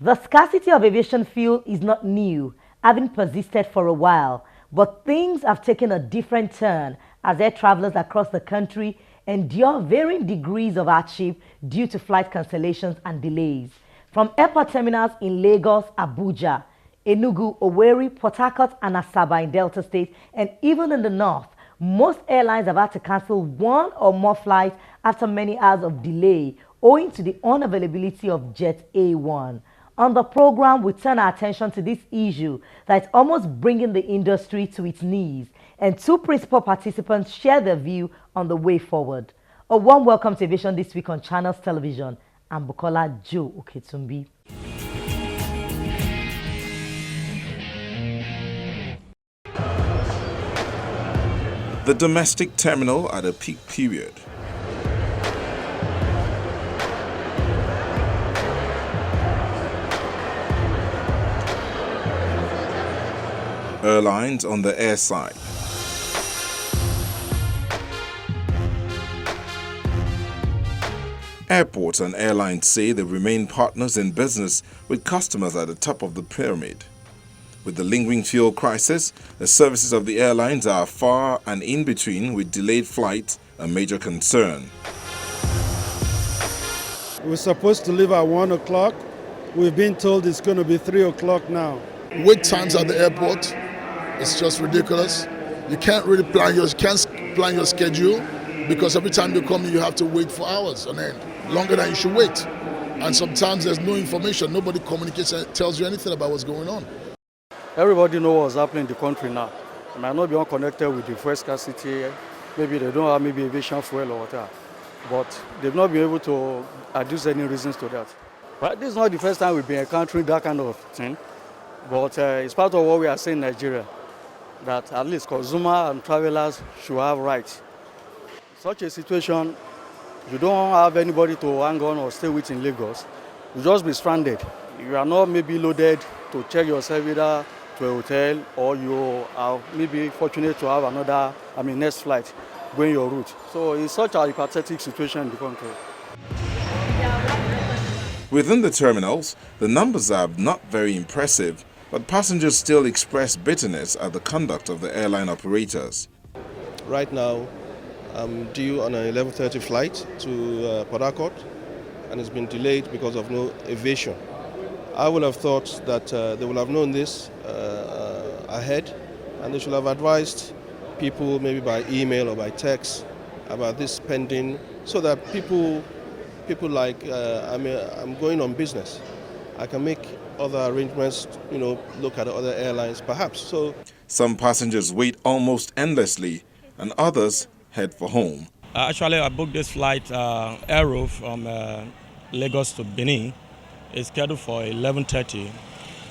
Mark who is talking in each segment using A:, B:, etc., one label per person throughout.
A: The scarcity of aviation fuel is not new, having persisted for a while, but things have taken a different turn as air travelers across the country endure varying degrees of hardship due to flight cancellations and delays. From airport terminals in Lagos, Abuja, Enugu, Owerri, Port Harcourt, and Asaba in Delta State, and even in the north, most airlines have had to cancel one or more flights after many hours of delay owing to the unavailability of Jet A1. On the program, we turn our attention to this issue that is almost bringing the industry to its knees, and two principal participants share their view on the way forward. A warm welcome to Aviation this week on Channels Television. I'm Bukola Joe Oketumbi.
B: The domestic terminal at a peak period. Airlines on the air side. Airports and airlines say they remain partners in business with customers at the top of the pyramid. With the lingering fuel crisis, the services of the airlines are far and in between, with delayed flights a major concern.
C: We're supposed to leave at 1 o'clock. We've been told it's going to be 3 o'clock now.
D: Wait times at the airport, it's just ridiculous. You can't really plan your schedule because every time you come in, you have to wait for hours on end, longer than you should wait. And sometimes there's no information. Nobody communicates and tells you anything about what's going on.
E: Everybody knows what's happening in the country now. They might not be unconnected with the fuel scarcity. Maybe they don't have maybe aviation fuel or whatever. But they've not been able to adduce any reasons to that. But this is not the first time we've been encountering that kind of thing. But it's part of what we are saying in Nigeria, that at least consumers and travelers should have rights. Such a situation, you don't have anybody to hang on or stay with in Lagos. You just be stranded. You are not maybe loaded to check yourself either to a hotel, or you are maybe fortunate to have another, next flight going your route. So it's such a pathetic situation in the country.
B: Within the terminals, the numbers are not very impressive, but passengers still express bitterness at the conduct of the airline operators.
F: Right now, I'm due on an 11:30 flight to Port Harcourt, and it's been delayed because of no aviation. I would have thought that they would have known this ahead, and they should have advised people maybe by email or by text about this pending, so that people like I'm going on business. I can make other arrangements, look at other airlines perhaps. So
B: some passengers wait almost endlessly, and others head for home.
G: Actually, I booked this flight, Aero from Lagos to Benin. It's scheduled for 11:30,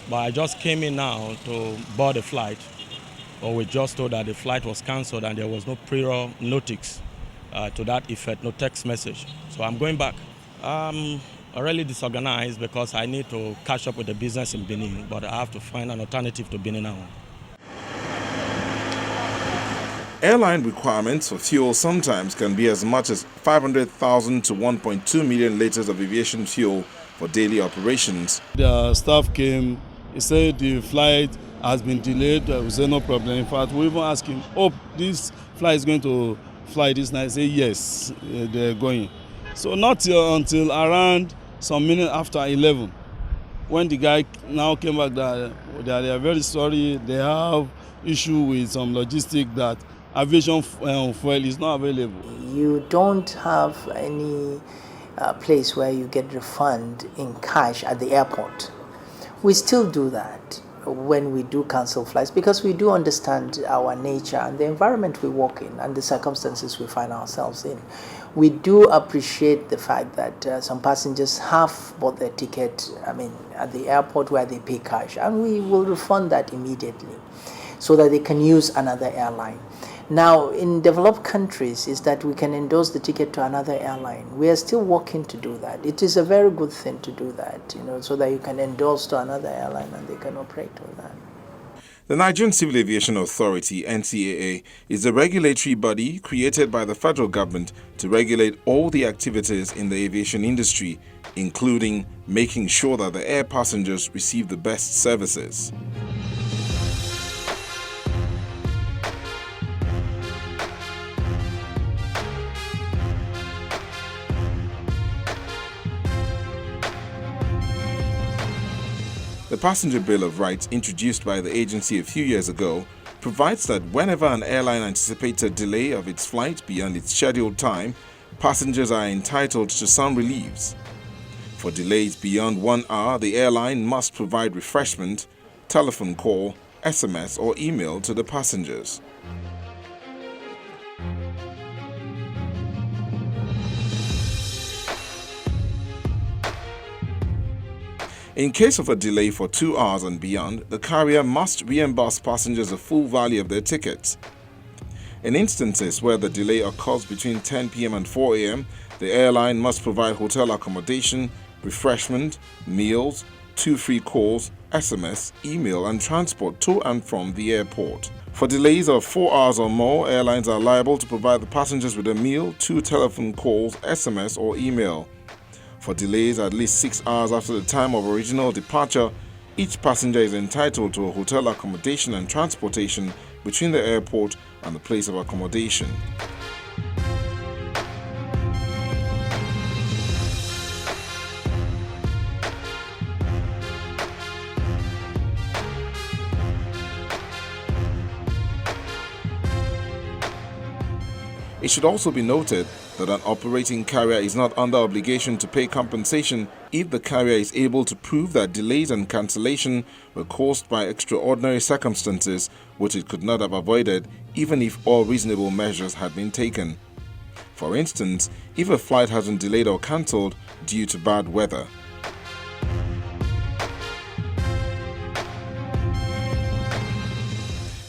G: but I just came in now to board the flight. But we just told that the flight was cancelled and there was no prior notice to that effect, no text message. So I'm going back. I'm really disorganized because I need to catch up with the business in Benin, but I have to find an alternative to Benin now.
B: Airline requirements for fuel sometimes can be as much as 500,000 to 1.2 million liters of aviation fuel for daily operations.
C: The staff came, he said the flight has been delayed. We said no problem. In fact, we even asked him, this flight is going to fly this night. He said yes, they're going. So not until around some minute after 11, when the guy now came back that they are very sorry, they have issue with some logistic that aviation fuel is not available.
H: You don't have any place where you get refund in cash at the airport. We still do that when we do cancel flights because we do understand our nature and the environment we work in and the circumstances we find ourselves in. We do appreciate the fact that some passengers have bought their ticket at the airport where they pay cash, and we will refund that immediately so that they can use another airline. Now, in developed countries, is that we can endorse the ticket to another airline. We are still working to do that. It is a very good thing to do that, so that you can endorse to another airline and they can operate with that.
B: The Nigerian Civil Aviation Authority, NCAA, is a regulatory body created by the federal government to regulate all the activities in the aviation industry, including making sure that the air passengers receive the best services. The Passenger Bill of Rights, introduced by the agency a few years ago, provides that whenever an airline anticipates a delay of its flight beyond its scheduled time, passengers are entitled to some reliefs. For delays beyond 1 hour, the airline must provide refreshment, telephone call, SMS, or email to the passengers. In case of a delay for 2 hours and beyond, the carrier must reimburse passengers the full value of their tickets. In instances where the delay occurs between 10 p.m. and 4 a.m., the airline must provide hotel accommodation, refreshment, meals, 2 free calls, SMS, email, and transport to and from the airport. For delays of 4 hours or more, airlines are liable to provide the passengers with a meal, 2 telephone calls, SMS, or email. For delays at least 6 hours after the time of original departure, each passenger is entitled to a hotel accommodation and transportation between the airport and the place of accommodation. It should also be noted that an operating carrier is not under obligation to pay compensation if the carrier is able to prove that delays and cancellation were caused by extraordinary circumstances which it could not have avoided even if all reasonable measures had been taken. For instance, if a flight has been delayed or cancelled due to bad weather.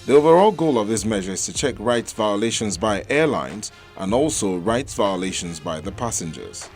B: The overall goal of this measure is to check rights violations by airlines and also rights violations by the passengers.